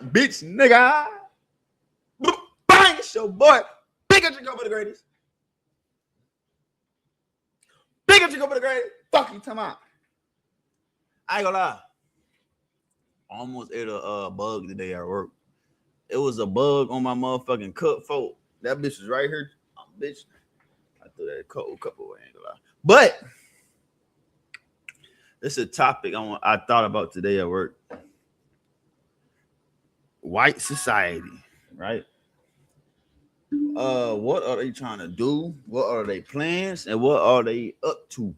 bitch, nigga. Bang, it's your boy. Big up Chicago for the greatest. Big up Chicago for the greatest. Fuck you, time out. I ain't gonna lie. Almost ate a bug today at work. It was a bug on my motherfucking cup folk. That bitch was right here. Bitch. I threw that cold cup away. Ain't gonna lie. But it's a topic I thought about today at work. White society, right? What are they trying to do? What are their plans? And what are they up to?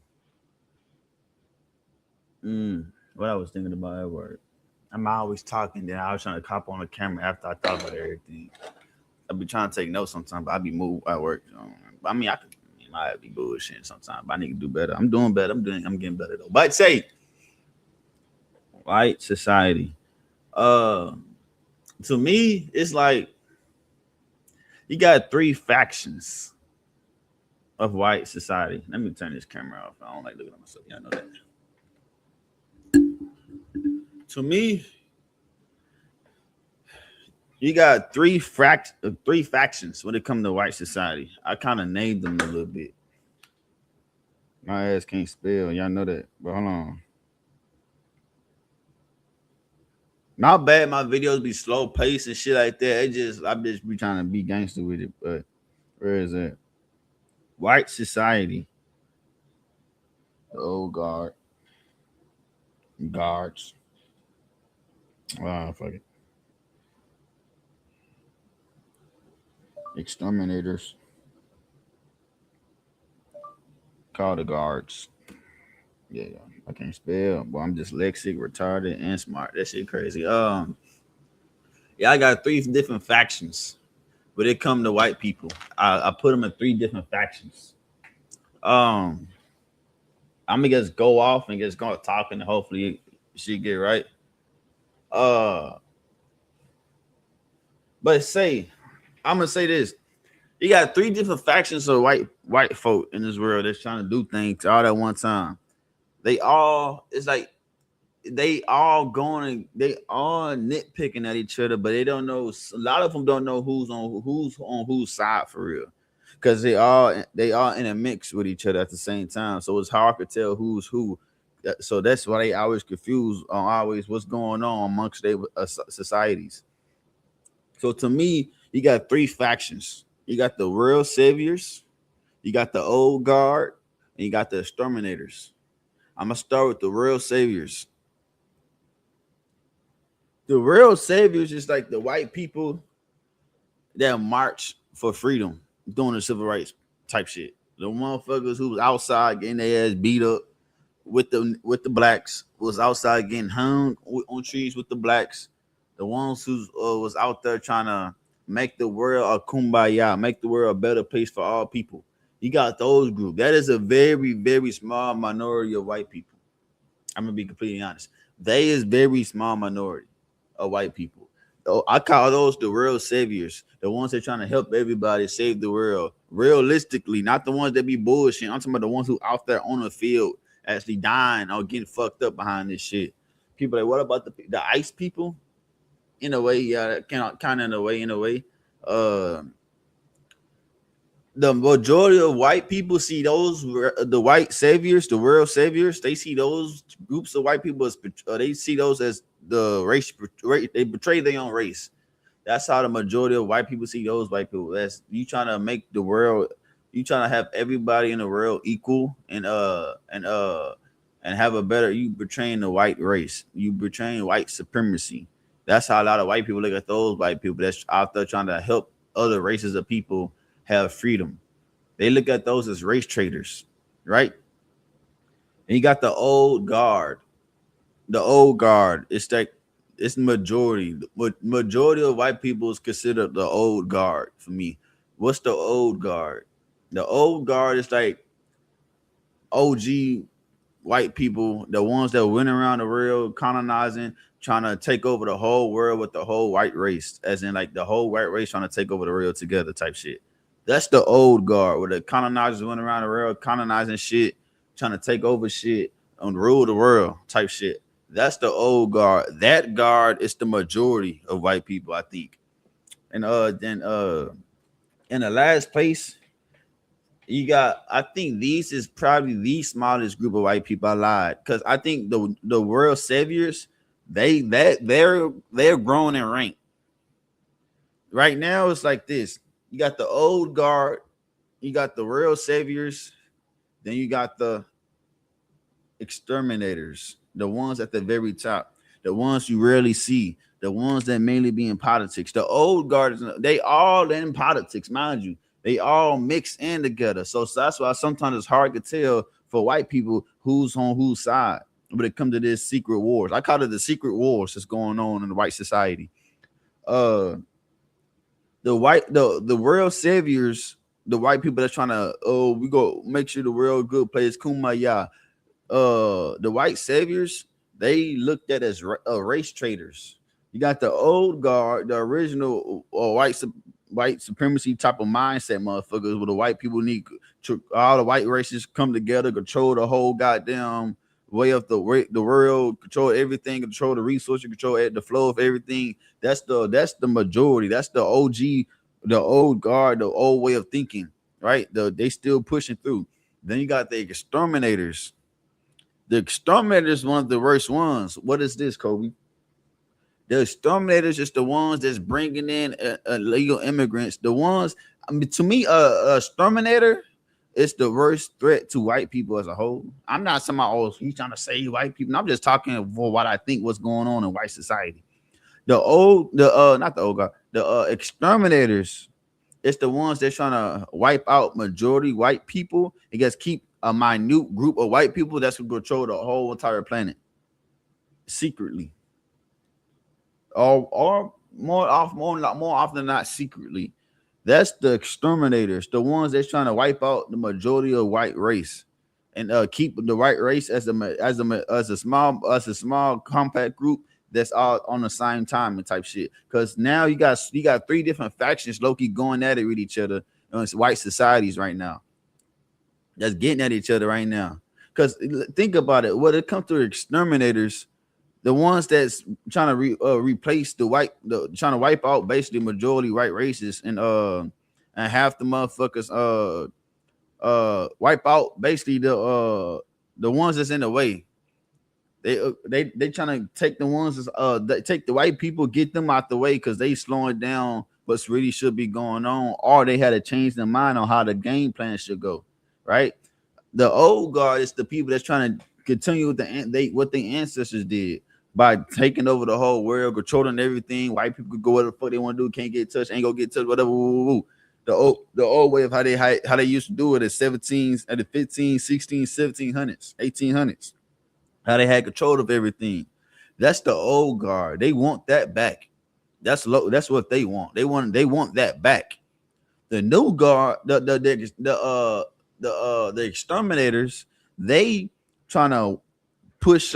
What I was thinking about at work. I'm always talking, then I was trying to cop on the camera after I thought about everything. I be trying to take notes sometimes, but I be moved at work. I mean, I might be bullshitting sometimes, but I need to do better. I'm doing better. I'm getting better though. But say, white society. To me, it's like you got three factions of white society. Let me turn this camera off. I don't like looking at myself. Y'all know that. To me, you got three factions when it comes to white society. I kind of named them a little bit. My ass can't spell. Y'all know that. But hold on. Not bad. My videos be slow paced and shit like that. I just be trying to be gangster with it. But where is it? White society. The old guards. Wow, fuck it. Exterminators. Call the guards. Yeah, I can't spell, but I'm dyslexic, retarded, and smart. That shit crazy. Yeah, I got three different factions. When it come to white people, I put them in three different factions. I'm gonna just go off and just go talking, and hopefully she get right. But I'm gonna say this: you got three different factions of white folk in this world that's trying to do things all at one time. They all nitpicking at each other, but they don't know. A lot of them don't know who's on whose side for real, because they all in a mix with each other at the same time. So it's hard to tell who's who. So that's why they always confused on always what's going on amongst their societies. So to me, you got three factions. You got the real saviors, you got the old guard, and you got the exterminators. I'm gonna start with the real saviors. The real saviors is like the white people that march for freedom, doing the civil rights type shit. The motherfuckers who was outside getting their ass beat up with the blacks, was outside getting hung on trees with the blacks. The ones who was out there trying to make the world a kumbaya, make the world a better place for all people. You got those groups. That is a very, very small minority of white people. I'm gonna be completely honest. They is very small minority of white people. I call those the real saviors, the ones that trying to help everybody save the world realistically, not the ones that be bullshit. I'm talking about the ones who out there on the field actually dying or getting fucked up behind this shit. People like, what about the ICE people? In a way, yeah, kind of in a way. The majority of white people see those the white saviors, the real saviors. They see those groups of white people as they see those as the race. They betray their own race. That's how the majority of white people see those white people. That's you trying to make the world. You trying to have everybody in the world equal and have a better. You betraying the white race. You betraying white supremacy. That's how a lot of white people look at those white people that's out there trying to help other races of people have freedom. They look at those as race traitors, right? And you got the old guard. The old guard, it's like it's majority. Majority of white people is considered the old guard for me. What's the old guard? The old guard is like OG white people, the ones that went around the world colonizing, trying to take over the whole world with the whole white race, as in like the whole white race trying to take over the world together type shit. That's the old guard where the colonizers went around the world colonizing shit, trying to take over shit and rule the world type shit. That's the old guard. That guard is the majority of white people, I think. And then in the last place, you got, I think these is probably the smallest group of white people. I lied, because I think the world saviors, they're growing in rank. Right now it's like this. You got the old guard, you got the real saviors, then you got the exterminators, the ones at the very top, the ones you rarely see, the ones that mainly be in politics. The old guard, they all in politics, mind you. They all mix in together. So that's why sometimes it's hard to tell for white people who's on whose side when it comes to this secret wars. I call it the secret wars that's going on in the white society. Uh the real saviors, the white people that's trying to, oh, we go make sure the world good place, kumbaya. The white saviors, they looked at as race traitors. You got the old guard, the original white supremacy type of mindset motherfuckers, where the white people need to, all the white races come together, control the whole goddamn way of the world, control everything, control the resources, control the flow of everything. That's the majority. That's the OG, the old guard, the old way of thinking, right? They still pushing through. Then you got the exterminators. The exterminators is one of the worst ones. What is this, Kobe? The exterminators is the ones that's bringing in illegal immigrants. The ones, I mean, to me, exterminator is the worst threat to white people as a whole. I'm not saying, oh, he's trying to save white people. I'm just talking for what I think what's going on in white society. Not the old guy, the exterminators, it's the ones that's trying to wipe out majority white people and just keep a minute group of white people that's gonna control the whole entire planet secretly, or more often than not secretly. That's the exterminators, the ones that's trying to wipe out the majority of white race and keep the white race as a small compact group that's all on the same time and type shit. Because now you got three different factions, Loki, going at it with each other in white societies right now. That's getting at each other right now. Because think about it, when it comes to exterminators, the ones that's trying to replace trying to wipe out basically majority white races and half the motherfuckers wipe out basically the ones that's in the way. They trying to take the ones that take the white people, get them out the way because they slowing down what's really should be going on, or they had to change their mind on how the game plan should go. Right? The old guard is the people that's trying to continue with what the ancestors did by taking over the whole world, controlling everything. White people could go whatever the fuck they want to do, can't get touched, ain't gonna get touched, whatever. Woo, woo, woo. The old way of how they used to do it is 17s at the 15, 16, 1700s, 1800s. How they had control of everything. That's the old guard. They want that back. That's what they want. They want that back. The new guard, the exterminators, they trying to push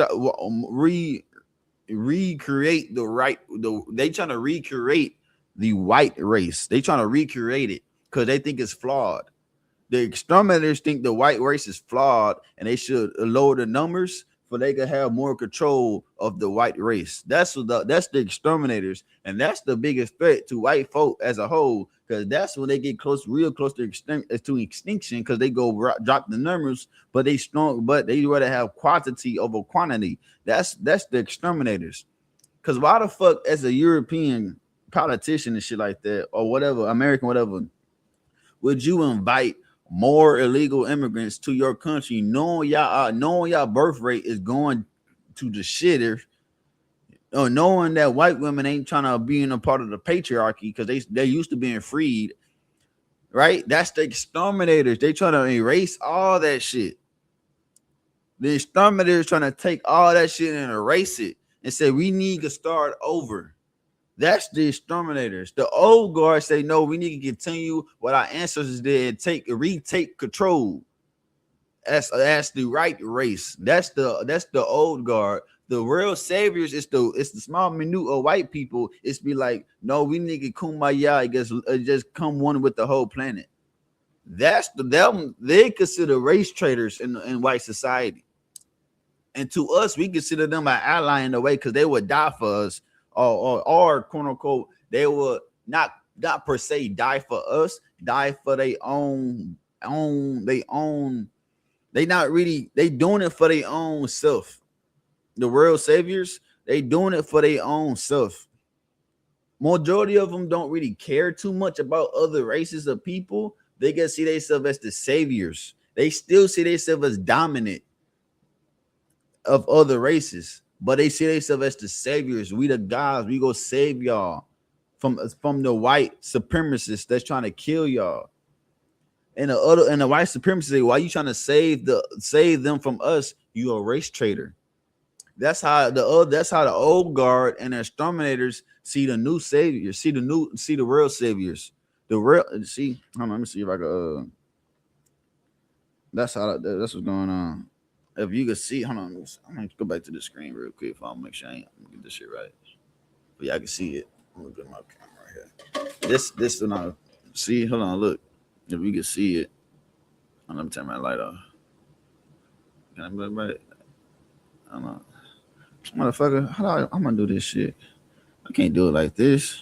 recreate they trying to recreate the white race. They trying to recreate it because they think it's flawed. The exterminators think the white race is flawed and they should lower the numbers for they can have more control of the white race. That's the exterminators, and that's the biggest threat to white folk as a whole, because that's when they get real close to extinction, because they go drop the numbers, but they rather have quantity over quantity. That's the exterminators. Because why the fuck, as a European politician and shit like that, or whatever, American, whatever, would you invite more illegal immigrants to your country, knowing y'all birth rate is going to the shitter, or knowing that white women ain't trying to be in a part of the patriarchy because they're used to being freed, right? That's the exterminators. They trying to erase all that shit. The exterminators trying to take all that shit and erase it and say we need to start over. That's the exterminators. The old guard say, no, we need to continue what our ancestors did and retake control. That's the right race. That's the old guard. The real saviors is the small minute of white people. It's be like, no, we need to kumbaya, just come one with the whole planet. That's them. They consider race traitors in white society. And to us, we consider them an ally in a way because they would die for us, or quote unquote, they would not per se die for us, die for their own. They not really they doing it for their own self. The real saviors, they doing it for their own self. Majority of them don't really care too much about other races of people. They can see themselves as the saviors. They still see themselves as dominant of other races, but they see themselves as the saviors. We the guys. We go save y'all from the white supremacists that's trying to kill y'all. And the white supremacists say, why you trying to save them from us? You a race traitor. That's how the old guard and the exterminators see the new saviors, see the real saviors. The real see. Hold on, let me see if I can. That's what's going on. If you can see, hold on, I'm gonna go back to the screen real quick. If I'll make sure I get this shit right, but yeah, I can see it. I'm gonna get my camera right here. This when I see. Hold on, look. If you can see it, let me turn my light off. Can I look right? I don't know. Motherfucker, I'm gonna do this shit? I can't do it like this.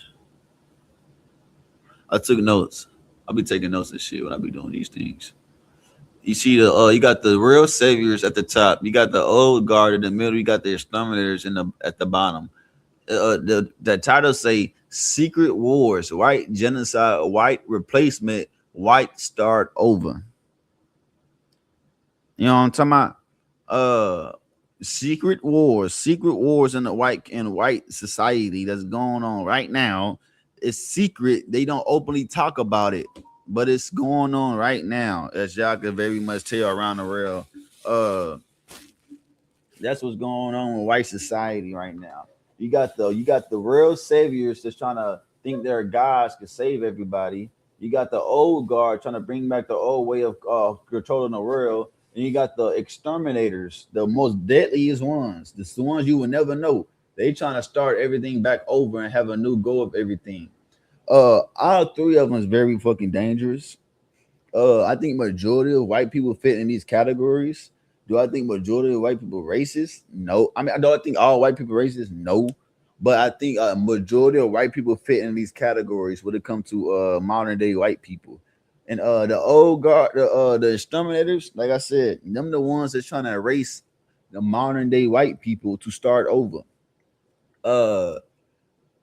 I took notes. I'll be taking notes and shit when I be doing these things. You see you got the real saviors at the top. You got the old guard in the middle. You got the exterminators at the bottom. The title say secret wars, white genocide, white replacement, white start over. You know what I'm talking about? Secret wars in the white society that's going on right now. It's secret. They don't openly talk about it, but it's going on right now, as y'all can very much tell around the world. That's what's going on with white society right now. You got the real saviors that's trying to think their gods can save everybody. You got the old guard trying to bring back the old way of controlling the world. And you got the exterminators, the most deadliest ones, the ones you would never know. They trying to start everything back over and have a new go of everything. All three of them is very fucking dangerous. I think majority of white people fit in these categories. Do I think majority of white people racist? No. I mean, I don't think all white people racist. No. But I think a majority of white people fit in these categories when it comes to modern day white people. And the old guard, the exterminators, like I said, them the ones that's trying to erase the modern day white people to start over.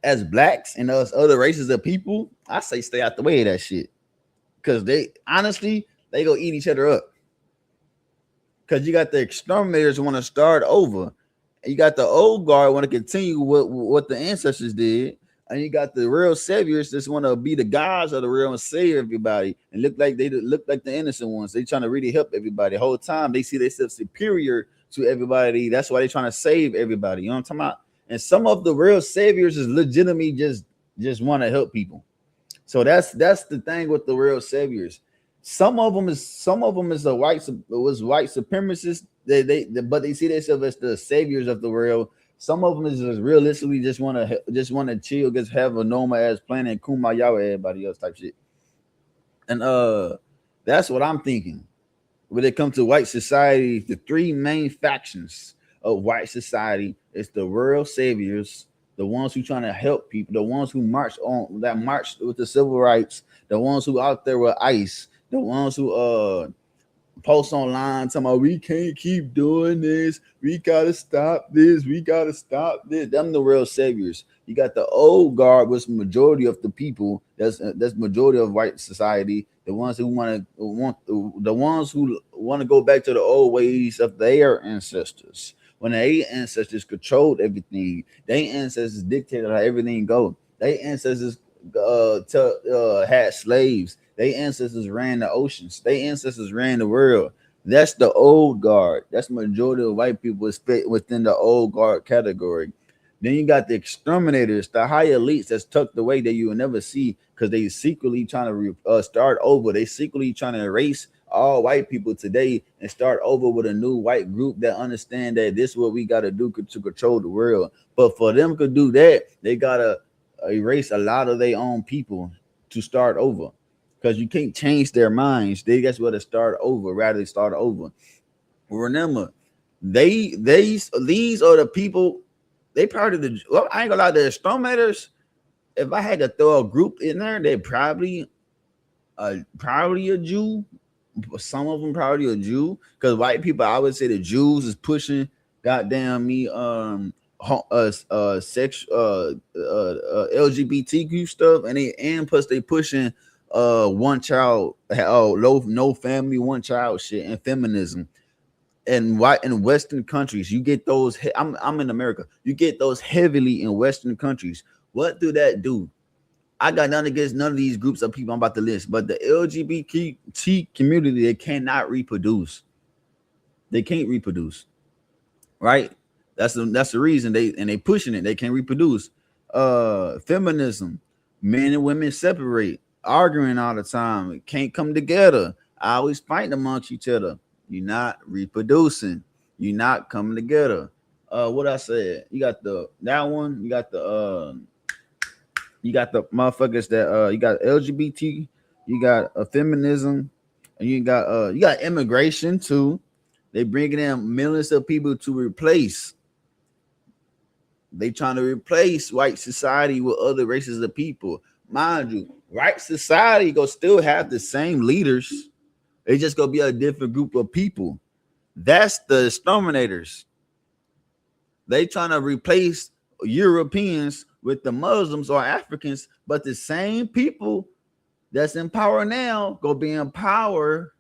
As blacks and us other races of people, I say stay out the way of that shit. Cause they honestly they go eat each other up. Cause you got the exterminators who want to start over. And you got the old guard want to continue what the ancestors did. And you got the real saviors just want to be the gods of the real and save everybody and look like the innocent ones. They trying to really help everybody. The whole time they see themselves superior to everybody. That's why they trying to save everybody. You know what I'm talking about? And some of the real saviors is legitimately just want to help people. So that's the thing with the real saviors. Some of them is a white supremacists. But they see themselves as the saviors of the world. Some of them is just realistically just want to chill, just have a normal ass planet and kumbaya with everybody else type shit. And that's what I'm thinking. When it comes to white society, the three main factions of white society is the real saviors, the ones who trying to help people, the ones who marched with the civil rights, the ones who out there with ICE, the ones who post online talking about we can't keep doing this, we gotta stop this, we gotta stop this. Them the real saviors. You got the old guard, which majority of the people, that's majority of white society, the ones who want to go back to the old ways of their ancestors. When their ancestors controlled everything, their ancestors dictated how everything go. Their ancestors had slaves. Their ancestors ran the oceans. Their ancestors ran the world. That's the old guard. That's majority of white people fit within the old guard category. Then you got the exterminators, the high elites that's tucked away that you will never see because they secretly trying to start over. They secretly trying to erase all white people today and start over with a new white group that understand that this is what we got to do to control the world. But for them to do that, they got to erase a lot of their own people to start over. Because you can't change their minds. They just want to start over, rather start over. Remember, These are the people. They part of the. Well, I ain't gonna lie. The exterminators. If I had to throw a group in there, they probably a Jew. Some of them probably a Jew, because white people, I would say the Jews is pushing goddamn me sex LGBTQ stuff, and plus they pushing one child, no family, one child shit, and feminism. And white in Western countries, you get those. I'm in America. You get those heavily in Western countries. What do that do? I got nothing against none of these groups of people I'm about to list, but the LGBT community, they cannot reproduce. They can't reproduce, right? That's the reason they pushing it. They can't reproduce. Feminism, men and women separate, arguing all the time, can't come together, always fighting amongst each other. You're not reproducing. You're not coming together. What I said, you got that one. You got the motherfuckers that you got LGBT, you got feminism, and you got immigration too. They bringing in millions of people to replace. They trying to replace white society with other races of people. Mind you, white society go still have the same leaders. It's just gonna be a different group of people. That's the exterminators. They trying to replace Europeans with the Muslims or Africans, but the same people that's in power now go be in power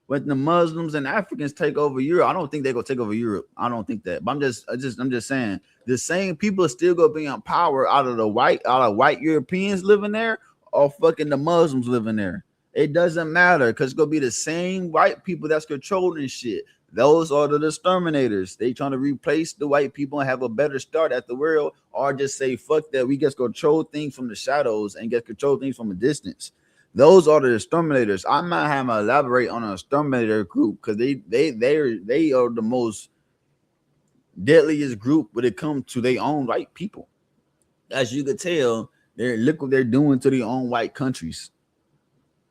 when the Muslims and Africans take over Europe. I don't think they're gonna take over Europe. I don't think that. But I'm just saying the same people still gonna be in power out of white Europeans living there or fucking the Muslims living there. It doesn't matter because it's gonna be the same white people that's controlling shit. Those are the exterminators. They trying to replace the white people and have a better start at the world, or just say fuck that. We just control things from the shadows and get control things from a distance. Those are the exterminators. I might have to elaborate on an exterminator group because they are the most deadliest group when it comes to their own white people. As you could tell, look what they're doing to their own white countries.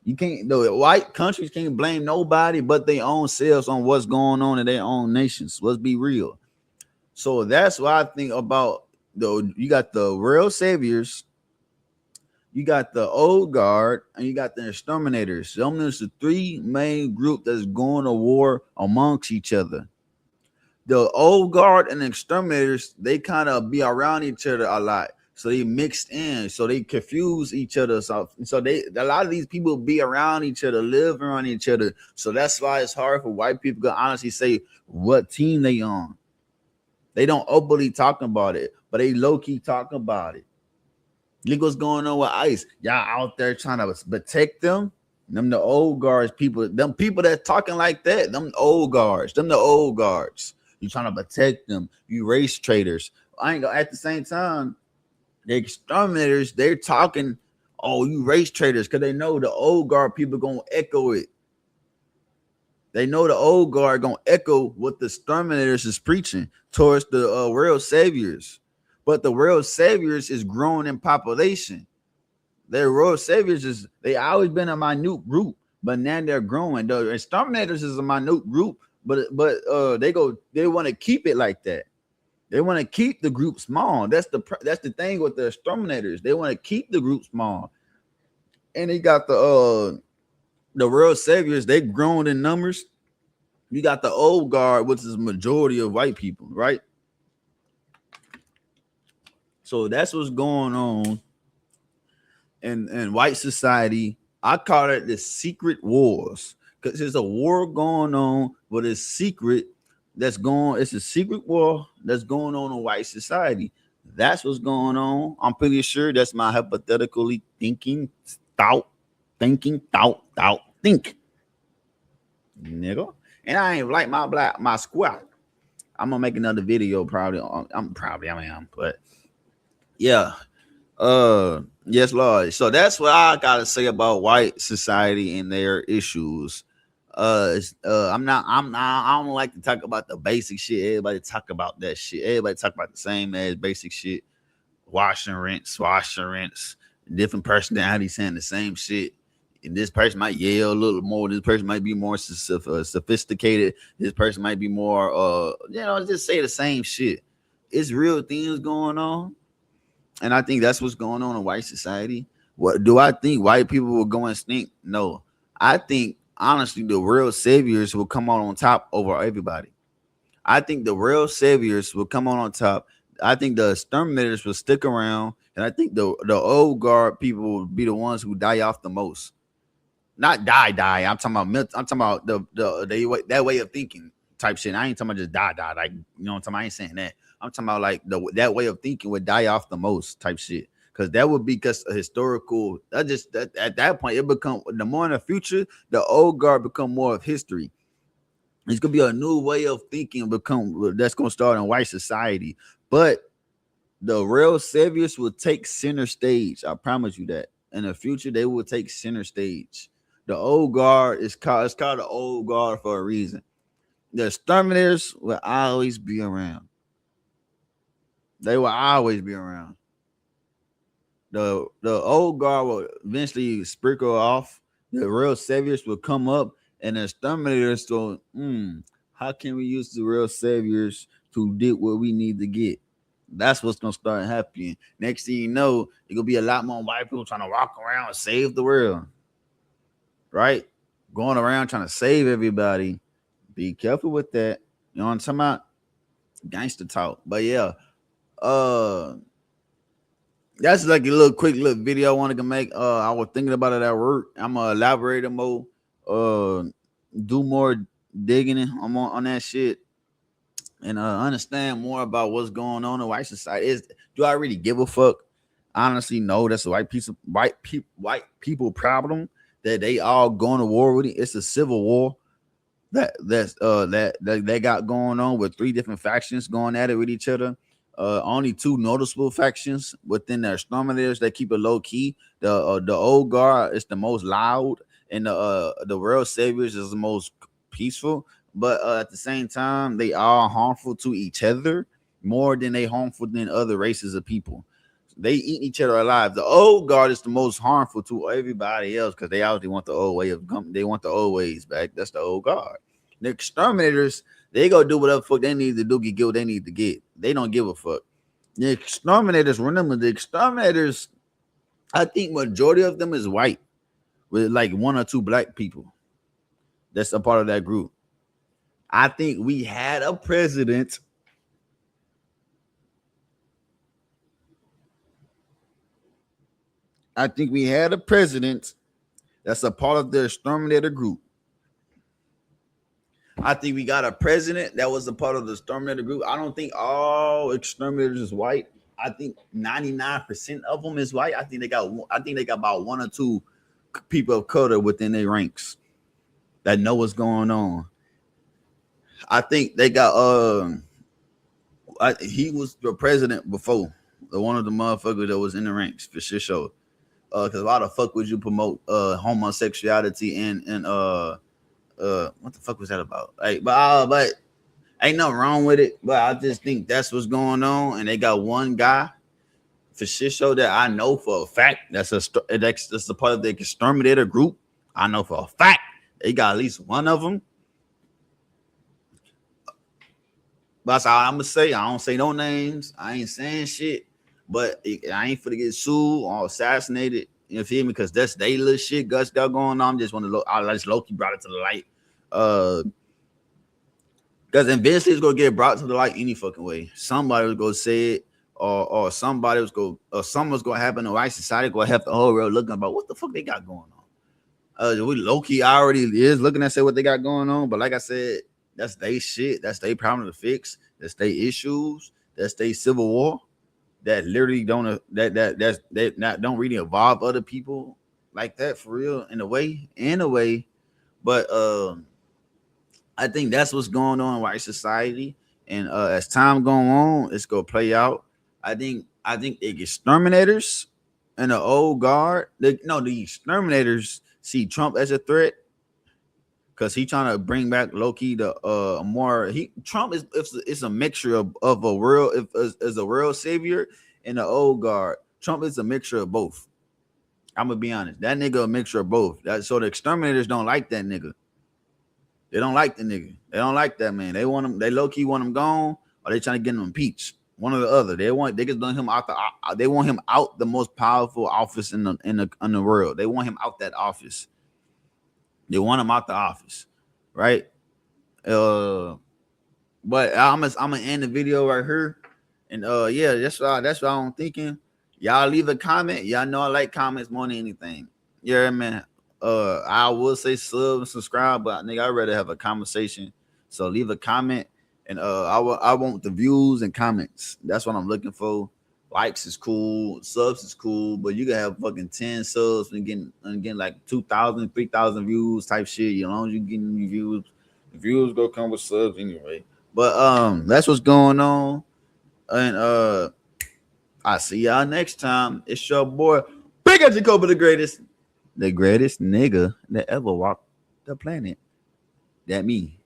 You can't, the white countries can't blame nobody but their own selves on what's going on in their own nations. Let's be real. So that's what I think about. You got the real saviors, you got the old guard, and you got the exterminators. Them is the three main group that's going to war amongst each other. The old guard and the exterminators, they kind of be around each other a lot. So they mixed in, so they confuse each other. So a lot of these people be around each other, live around each other. So that's why it's hard for white people to honestly say what team they on. They don't openly talk about it, but they low key talk about it. Look what's going on with ICE. Y'all out there trying to protect them. Them the old guards people. Them people that talking like that. Them old guards. Them the old guards. You trying to protect them. You race traders. I ain't gonna at the same time. The exterminators, they're talking, oh, you race traders, because they know the old guard people gonna echo it. They know the old guard gonna echo what the exterminators is preaching towards the real saviors. But the real saviors is growing in population. Their real saviors they always been a minute group, but now they're growing. The exterminators is a minute group, but they want to keep it like that. They want to keep the group small. That's the thing with the exterminators. They want to keep the group small. And they got the real saviors. They've grown in numbers. You got the old guard, which is a majority of white people, right? So that's what's going on in white society. I call it the secret wars because there's a war going on, but it's secret. It's a secret war that's going on in white society. That's what's going on. I'm pretty sure that's my hypothetically think. Nigga. And I ain't like my squat. I'm gonna make another video probably. I am, but yeah. Yes, Lord. So that's what I gotta say about white society and their issues. I don't like to talk about the basic shit. Everybody talk about that shit. Everybody talk about the same as basic shit. Wash and rinse, different personality saying the same shit. And this person might yell a little more. This person might be more sophisticated. This person might be more, just say the same shit. It's real things going on, and I think that's what's going on in white society. What do I think white people will go extinct? No, I think honestly the real saviors will come out on top over everybody. I think the real saviors will come on top. I think the exterminators will stick around, and I think the old guard people will be the ones who die off the most. Not die. I'm talking about. I'm talking about that way of thinking type shit. I ain't talking about just die. Like I'm talking. I ain't saying that. I'm talking about like that way of thinking would die off the most type shit. Because that would be just a historical. At that point it become the more in the future the old guard become more of history. It's gonna be a new way of thinking become that's gonna start in white society. But the real saviors will take center stage. I promise you that. In the future, they will take center stage. The old guard is called the old guard for a reason. The exterminators will always be around. They will always be around. The old guard will eventually sprinkle off. The real saviors will come up, and the exterminators go, how can we use the real saviors to get what we need to get? That's what's gonna start happening. Next thing you know, it gonna be a lot more white people trying to walk around and save the world. Right? Going around trying to save everybody. Be careful with that. You know what I'm talking about? Gangster talk. But yeah, that's like a little quick little video I wanted to make. I was thinking about it at work. I'm gonna elaborate more, do more digging on that shit, and understand more about what's going on in white society. Do I really give a fuck? Honestly, no. That's a white people problem that they all going to war with it. It's a civil war that they got going on with three different factions going at it with each other. Only two noticeable factions within the exterminators that keep it low key. The old guard is the most loud, and the real saviors is the most peaceful. But at the same time, they are harmful to each other more than they harmful than other races of people. They eat each other alive. The old guard is the most harmful to everybody else because they obviously want the old way of they want the old ways back. That's the old guard. The exterminators, they go do whatever fuck they need to do, get what they need to get. They don't give a fuck. The exterminators, remember the exterminators, I think majority of them is white with like one or two black people. That's a part of that group. I think we had a president. I think we had a president that's a part of the exterminator group. I think we got a president that was a part of the exterminator group. I don't think all exterminators is white. I think 99% of them is white. I think they got about one or two people of color within their ranks that know what's going on. I think they got he was the president before, one of the motherfuckers that was in the ranks for sure. Because why the fuck would you promote homosexuality and what the fuck was that about? Like, but ain't nothing wrong with it. But I just think that's what's going on, and they got one guy for sure that I know for a fact that's a part of the exterminator group. I know for a fact they got at least one of them. But that's all I'm gonna say. I don't say no names. I ain't saying shit. But I ain't finna get sued or assassinated. You feel me? Because that's they little shit Gus got going on. I just want to I just Loki brought it to the light. Because eventually it's gonna get brought to the light any fucking way. Somebody was gonna say it, or somebody was going or something's gonna happen in white society, gonna have the whole world looking about what the fuck they got going on. We Loki already is looking at say what they got going on, but like I said, that's they shit, that's they problem to fix, that's they issues, that's they civil war. That literally don't don't really involve other people like that for real in a way. But I think that's what's going on in white society, and as time going on, it's gonna play out. I think the exterminators and the old guard, the exterminators see Trump as a threat because he trying to bring back Loki the more Trump is a mixture of a real is a real savior and the old guard. Trump is a mixture of both. I'm gonna be honest. That nigga a mixture of both. So the exterminators don't like that nigga. They don't like the nigga. They don't like that man. They want him. They low key want him gone, or they trying to get him impeached. One or the other. They just want him out they want him out the most powerful office in the world. They want him out that office. They want him out the office, right? But I'm gonna end the video right here, and yeah, that's what I'm thinking. Y'all leave a comment. Y'all know I like comments more than anything. Yeah, man. I will say sub and subscribe, but nigga, I'd rather have a conversation. So leave a comment, and I want the views and comments. That's what I'm looking for. Likes is cool, subs is cool, but you can have fucking 10 subs and getting like 2,000, 3,000 views type shit. As long as you getting views, the views go come with subs anyway. But that's what's going on. And I see y'all next time. It's your boy, Big Ed Jacoba, the greatest nigga that ever walked the planet. That me.